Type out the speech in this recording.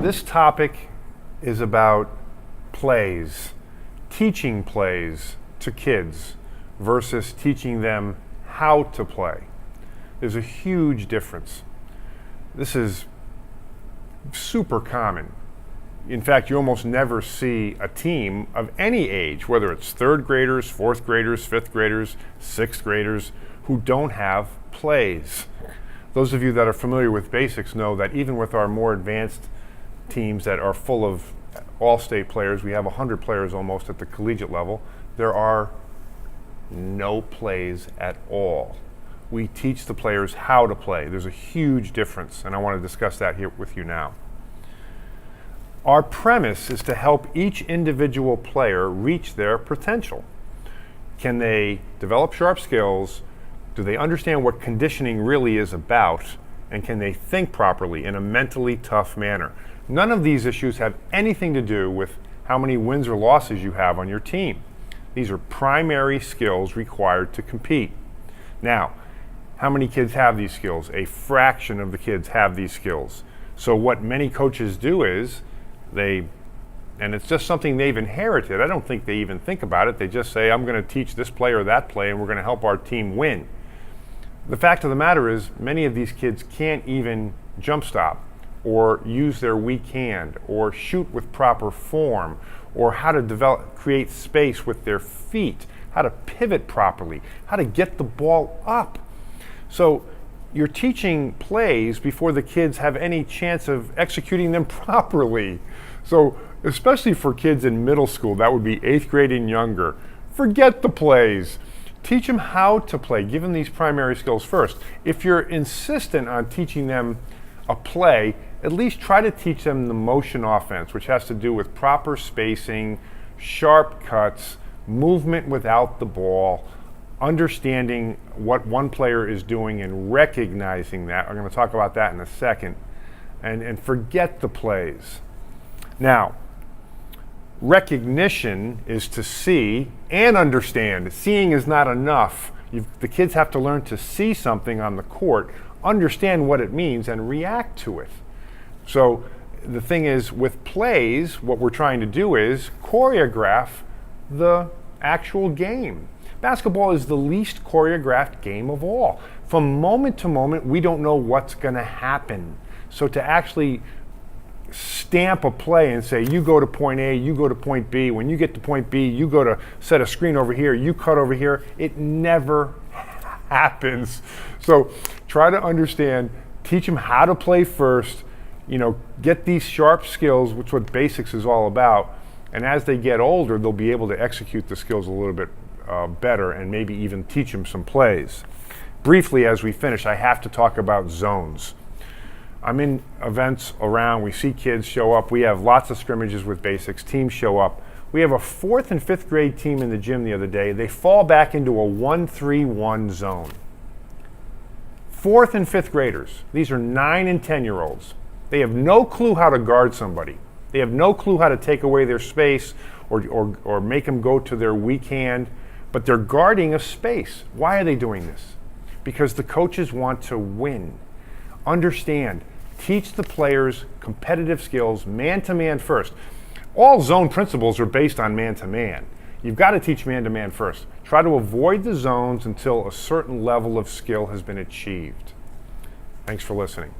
This topic is about plays, teaching plays to kids versus teaching them how to play. There's a huge difference. This is super common. In fact, you almost never see a team of any age, whether it's third graders, fourth graders, fifth graders, sixth graders, who don't have plays. Those of you that are familiar with basics know that even with our more advanced teams that are full of all-state players, we have 100 players almost at the collegiate level, there are no plays at all. We teach the players how to play. There's a huge difference, and I want to discuss that here with you now. Our premise is to help each individual player reach their potential. Can they develop sharp skills? Do they understand what conditioning really is about? And can they think properly in a mentally tough manner? None of these issues have anything to do with how many wins or losses you have on your team. These are primary skills required to compete. Now, how many kids have these skills? A fraction of the kids have these skills. So what many coaches do is and it's just something they've inherited. I don't think they even think about it. They just say, I'm going to teach this play or that play and we're going to help our team win. The fact of the matter is many of these kids can't even jump stop or use their weak hand or shoot with proper form or how to create space with their feet, how to pivot properly, how to get the ball up. So you're teaching plays before the kids have any chance of executing them properly. So especially for kids in middle school, that would be 8th grade and younger, forget the plays. Teach them how to play. Give them these primary skills first. If you're insistent on teaching them a play, at least try to teach them the motion offense, which has to do with proper spacing, sharp cuts, movement without the ball, understanding what one player is doing and recognizing that. I'm going to talk about that in a second. And forget the plays. Now, recognition is to see and understand. Seeing is not enough. The kids have to learn to see something on the court, understand what it means, and react to it. So the thing is, with plays, what we're trying to do is choreograph the actual game. Basketball is the least choreographed game of all. From moment to moment, we don't know what's going to happen. So to actually stamp a play and say, you go to point A, you go to point B. When you get to point B, you go to set a screen over here, you cut over here. It never happens. So try to understand, teach them how to play first, get these sharp skills, which is what basics is all about. And as they get older, they'll be able to execute the skills a little bit better and maybe even teach them some plays. Briefly, as we finish, I have to talk about zones. I'm in events around, we see kids show up, we have lots of scrimmages with basics, teams show up. We have a 4th and 5th grade team in the gym the other day. They fall back into a 1-3-1 zone. 4th and 5th graders, these are 9 and 10-year-olds. They have no clue how to guard somebody. They have no clue how to take away their space or make them go to their weak hand, but they're guarding a space. Why are they doing this? Because the coaches want to win. Understand, teach the players competitive skills, man-to-man first. All zone principles are based on man-to-man. You've got to teach man-to-man first. Try to avoid the zones until a certain level of skill has been achieved. Thanks for listening.